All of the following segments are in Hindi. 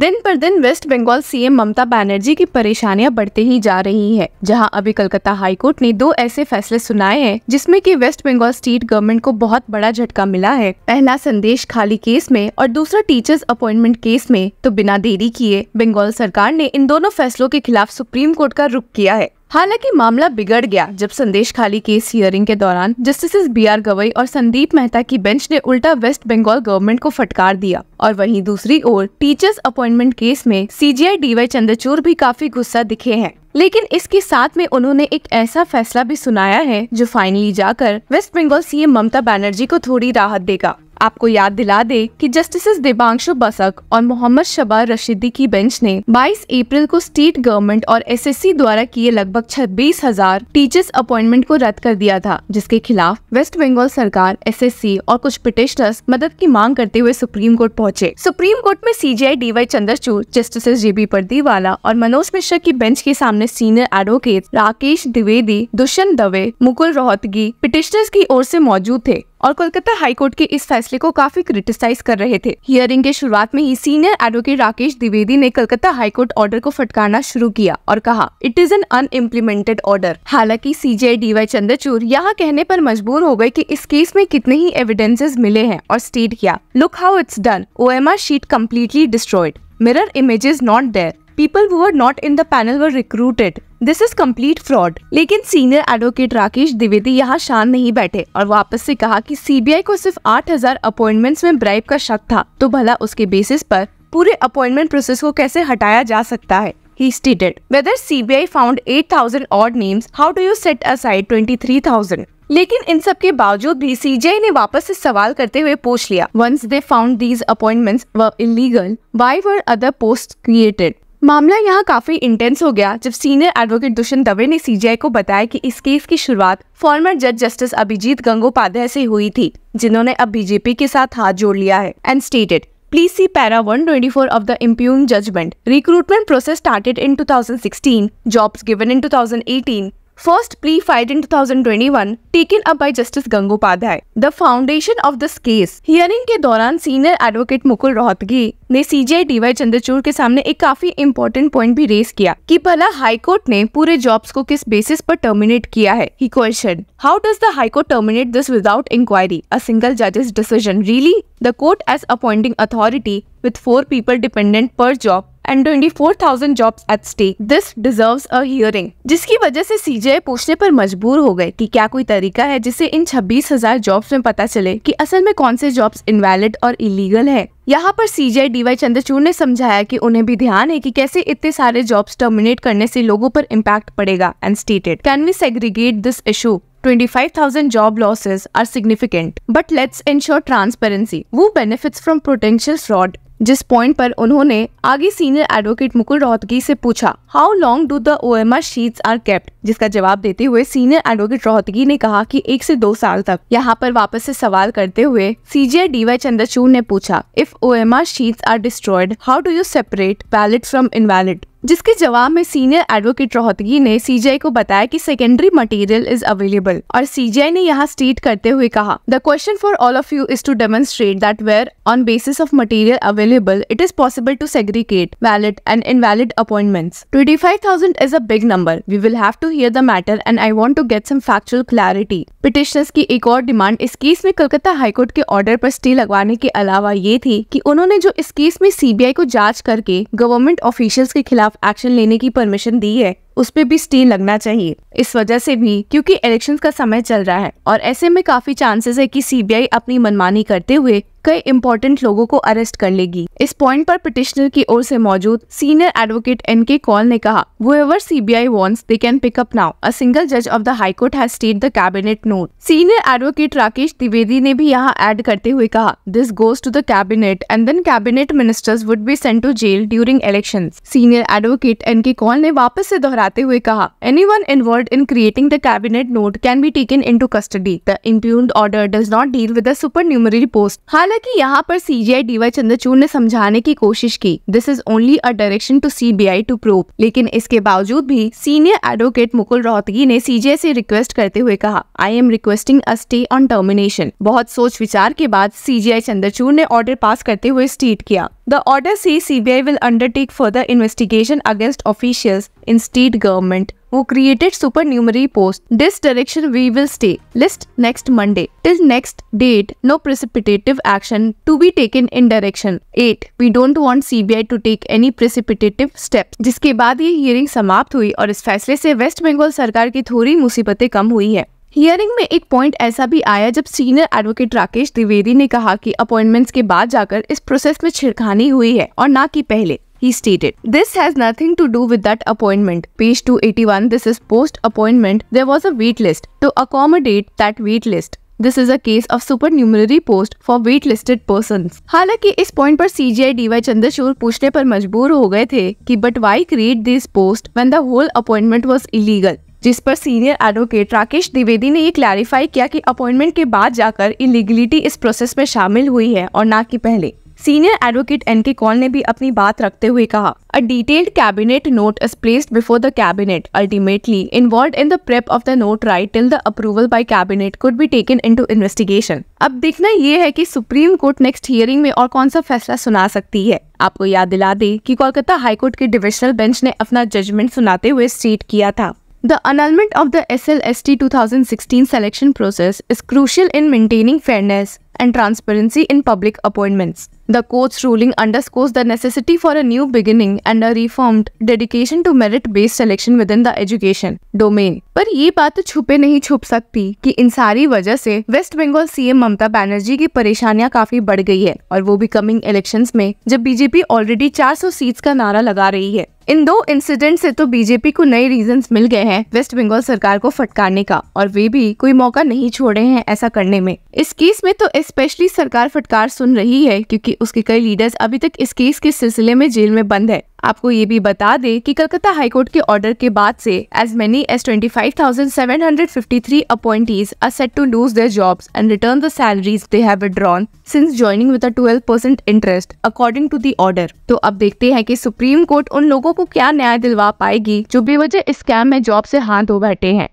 दिन पर दिन वेस्ट बंगाल सीएम ममता बनर्जी की परेशानियां बढ़ते ही जा रही है, जहां अभी कलकत्ता हाईकोर्ट ने 2 ऐसे फैसले सुनाए हैं जिसमें कि वेस्ट बंगाल स्टेट गवर्नमेंट को बहुत बड़ा झटका मिला है। पहला संदेश खाली केस में और दूसरा टीचर्स अपॉइंटमेंट केस में। तो बिना देरी किए बंगाल सरकार ने इन दोनों फैसलों के खिलाफ सुप्रीम कोर्ट का रुख किया है। हालांकि मामला बिगड़ गया जब संदेश खाली केस हियरिंग के दौरान जस्टिस बी.आर. गवई और संदीप मेहता की बेंच ने उल्टा वेस्ट बंगाल गवर्नमेंट को फटकार दिया। और वहीं दूसरी ओर टीचर्स अपॉइंटमेंट केस में सीजेआई डी.वाई. चंद्रचूड़ भी काफी गुस्सा दिखे हैं, लेकिन इसके साथ में उन्होंने एक ऐसा फैसला भी सुनाया है जो फाइनली जाकर वेस्ट बंगाल सीएम ममता बनर्जी को थोड़ी राहत देगा। आपको याद दिला दे कि जस्टिस देबांशु बसक और मोहम्मद शबार रशीदी की बेंच ने 22 अप्रैल को स्टेट गवर्नमेंट और एसएससी द्वारा किए लगभग 26,000 टीचर्स अपॉइंटमेंट को रद्द कर दिया था, जिसके खिलाफ वेस्ट बंगाल सरकार, एसएससी और कुछ पिटिशनर्स मदद की मांग करते हुए सुप्रीम कोर्ट पहुंचे। सुप्रीम कोर्ट में CJI D.Y.. Chandrachud, justice JB. Pardiwala और मनोज मिश्रा की बेंच के सामने senior advocate Rakesh Dwivedi, Dushyant Dave, Mukul Rohatgi petitioners की ओर से मौजूद थे और कोलकाता हाईकोर्ट के इस फैसले को काफी क्रिटिसाइज कर रहे थे। हियरिंग के शुरुआत में ही सीनियर एडवोकेट राकेश द्विवेदी ने कोलकाता हाईकोर्ट ऑर्डर को फटकारना शुरू किया और कहा, इट इज एन अनइम्प्लीमेंटेड ऑर्डर। हालांकि सीजेआई डी.वाई. चंद्रचूड़ यहाँ कहने पर मजबूर हो गए कि इस केस में कितने ही एविडेंसेस मिले हैं और स्टेट किया, look how it's done, OMR sheet completely destroyed, mirror images not there, people who were not in the panel were recruited. This is complete fraud. लेकिन सीनियर एडवोकेट राकेश द्विवेदी यहाँ शांत नहीं बैठे और वापस से कहा कि सीबीआई को सिर्फ 8,000 अपॉइंटमेंट्स में ब्राइब का शक था, तो भला उसके बेसिस पर पूरे अपॉइंटमेंट प्रोसेस को कैसे हटाया जा सकता है। He stated, whether CBI found 8,000 odd names, how do you set aside 23,000? लेकिन इन सब के बावजूद भी सीजेआई ने वापस से सवाल करते हुए पूछ लिया, once they found these appointments were illegal, why were other posts created? मामला यहाँ काफी इंटेंस हो गया जब सीनियर एडवोकेट दुष्यंत दवे ने सीजेआई को बताया कि इस केस की शुरुआत फॉर्मर जज जस्टिस अभिजीत गंगोपाध्याय से हुई थी, जिन्होंने अब बीजेपी के साथ हाथ जोड़ लिया है। And stated, please see para 124 of the impugned judgment. Recruitment process started in 2016, jobs given in 2018. First plea filed in 2021, taken up by Justice Gangopadhyay. The foundation of this case. Hearing के दौरान सीनियर एडवोकेट मुकुल रोहतगी ने सीजेआई डी.वाई. चंद्रचूड़ के सामने एक काफी इम्पोर्टेंट पॉइंट भी रेज किया कि भला हाई कोर्ट ने पूरे जॉब्स को किस बेसिस पर टर्मिनेट किया है। He questioned, how does the High Court terminate this without inquiry? A single judge's decision, really? The court as appointing authority with 4 people dependent per job and 24,000 jobs at stake. This deserves a hearing. जिसकी वजह से सीजेआई पूछने पर मजबूर हो गए कि क्या कोई तरीका है जिससे इन 26,000 जॉब्स में पता चले कि असल में कौन से जॉब्स इनवैलिड और इलीगल है। यहाँ पर सीजेआई डी.वाई. चंद्रचूड़ ने समझाया कि उन्हें भी ध्यान है कि कैसे इतने सारे जॉब्स टर्मिनेट करने से लोगों पर इम्पैक्ट पड़ेगा। And stated, can we segregate this issue? 25,000 job losses are significant, but let's ensure transparency. Who benefits from potential fraud? जिस पॉइंट पर उन्होंने आगे सीनियर एडवोकेट मुकुल रोहतगी से पूछा, how long do the OMR sheets are kept? जिसका जवाब देते हुए सीनियर एडवोकेट रोहतगी ने कहा कि 1 से 2 साल तक। यहाँ पर वापस से सवाल करते हुए सीजेआई डी.वाई. चंद्रचूड़ ने पूछा, if OMR sheets are destroyed, how do you separate valid from invalid? जिसके जवाब में सीनियर एडवोकेट रोहतगी ने सीजेआई को बताया कि सेकेंडरी मटेरियल इज अवेलेबल और सीजेआई ने यहाँ स्टेट करते हुए कहा, the question for all of you is to demonstrate that where on basis of material available it is possible to segregate valid and invalid appointments. 25,000 is a big number, we will have to hear the matter and I want to get some factual clarity. Petitioners की एक और डिमांड इस केस में कोलकाता हाईकोर्ट के ऑर्डर पर स्टे लगवाने के अलावा ये थी कि उन्होंने जो इस केस में सीबीआई को जांच करके गवर्नमेंट ऑफिशियल्स के खिलाफ एक्शन लेने की परमिशन दी है, उस पे भी स्टे लगना चाहिए। इस वजह से भी क्योंकि इलेक्शंस का समय चल रहा है और ऐसे में काफी चांसेस है कि सीबीआई अपनी मनमानी करते हुए कई इंपॉर्टेंट लोगों को अरेस्ट कर लेगी। इस पॉइंट पर पिटिशनर की ओर से मौजूद सीनियर एडवोकेट एन.के. कौल ने कहा, whoever CBI wants they can pick up now. A single judge of the High Court has stayed the cabinet note. Senior advocate Rakesh Dwivedi ने भी यहाँ ऐड करते हुए कहा, this goes to the cabinet and then cabinet ministers would be sent to jail during elections. Senior advocate N K. Kaul ने वापस से दोहराते हुए कहा, anyone involved in creating the cabinet note can be taken into custody. The impugned order does not deal with the supernumerary post. हालांकि यहाँ पर सीजेआई डी.वाई. चंद्रचूड़ ने समझाने की कोशिश की, this is only a direction to CBI to prove, लेकिन इसके बावजूद भी सीनियर एडवोकेट मुकुल रोहतगी ने सीजेआई से रिक्वेस्ट करते हुए कहा, I am requesting a stay on termination. बहुत सोच विचार के बाद सीजेआई चंद्रचूड़ ने ऑर्डर पास करते हुए स्टेट किया, The order says CBI will undertake further investigation against officials in state government who created supernumerary posts. This direction we will stay. List next Monday. Till next date, no precipitative action to be taken in direction 8. We don't want CBI to take any precipitative steps. जिसके बाद ये हियरिंग समाप्त हुई और इस फैसले से वेस्ट बंगाल सरकार की थोड़ी मुसीबतें कम हुई है। हियरिंग में एक पॉइंट ऐसा भी आया जब सीनियर एडवोकेट राकेश द्विवेदी ने कहा कि अपॉइंटमेंट्स के बाद जाकर इस प्रोसेस में छिड़खानी हुई है और ना कि पहले। He stated, "This has nothing to do with that appointment." Page 281. This is post-appointment. There was a wait list to accommodate that wait list. This is a case of supernumerary post for waitlisted persons. हालांकि इस पॉइंट पर CJI DY चंद्रचूड़ पूछने पर मजबूर हो गए थे कि but why create this post when the whole appointment was illegal? जिस पर सीनियर एडवोकेट राकेश द्विवेदी ने ये क्लैरिफाई किया कि अपॉइंटमेंट के बाद जाकर इलीगलिटी इस प्रोसेस में शामिल हुई है और ना कि पहले। सीनियर एडवोकेट NK कौल ने भी अपनी बात रखते हुए कहा, A detailed cabinet note is placed before the cabinet, ultimately involved in the prep of the note right till the approval by cabinet could be taken into investigation. अब देखना ये है कि सुप्रीम कोर्ट नेक्स्ट हियरिंग में और कौन सा फैसला सुना सकती है। आपको याद दिला दे कि कोलकाता हाईकोर्ट के डिविजनल बेंच ने अपना जजमेंट सुनाते हुए स्टेट किया था, The annulment of the SLST 2016 selection process is crucial in maintaining fairness and transparency in public appointments. The court's ruling underscores the necessity for a new beginning and a reformed dedication to merit-based selection within the education domain. पर ये बात तो छुपे नहीं छुप सकती कि इन सारी वजह से वेस्ट बंगाल CM ममता बनर्जी की परेशानियां काफी बढ़ गई है और वो भी कमिंग इलेक्शंस में जब बीजेपी ऑलरेडी 400 सीट्स का नारा लगा रही है। इन दो इंसिडेंट से तो बीजेपी को नए रीजंस मिल गए हैं वेस्ट बंगाल सरकार को फटकारने का और वे भी कोई मौका नहीं छोड़े हैं ऐसा करने में। इस केस में तो स्पेशली सरकार फटकार सुन रही है क्योंकि उसके कई लीडर्स अभी तक इस केस के सिलसिले में जेल में बंद है। आपको ये भी बता दे कि कलकत्ता हाईकोर्ट के ऑर्डर के बाद से as many as 25,753 appointees are set to lose their jobs and return the salaries they have withdrawn since joining with a 12% interest according to the order। तो अब देखते हैं कि सुप्रीम कोर्ट उन लोगों को क्या न्याय दिलवा पाएगी जो बेवजह इस स्कैम में जॉब से हाथ धो बैठे हैं।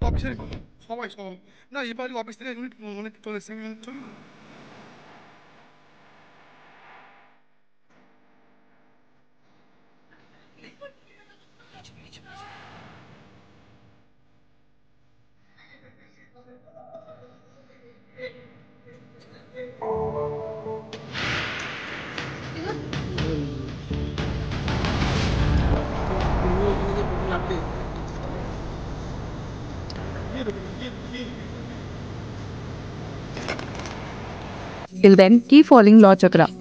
Till then, keep following Law Chakra.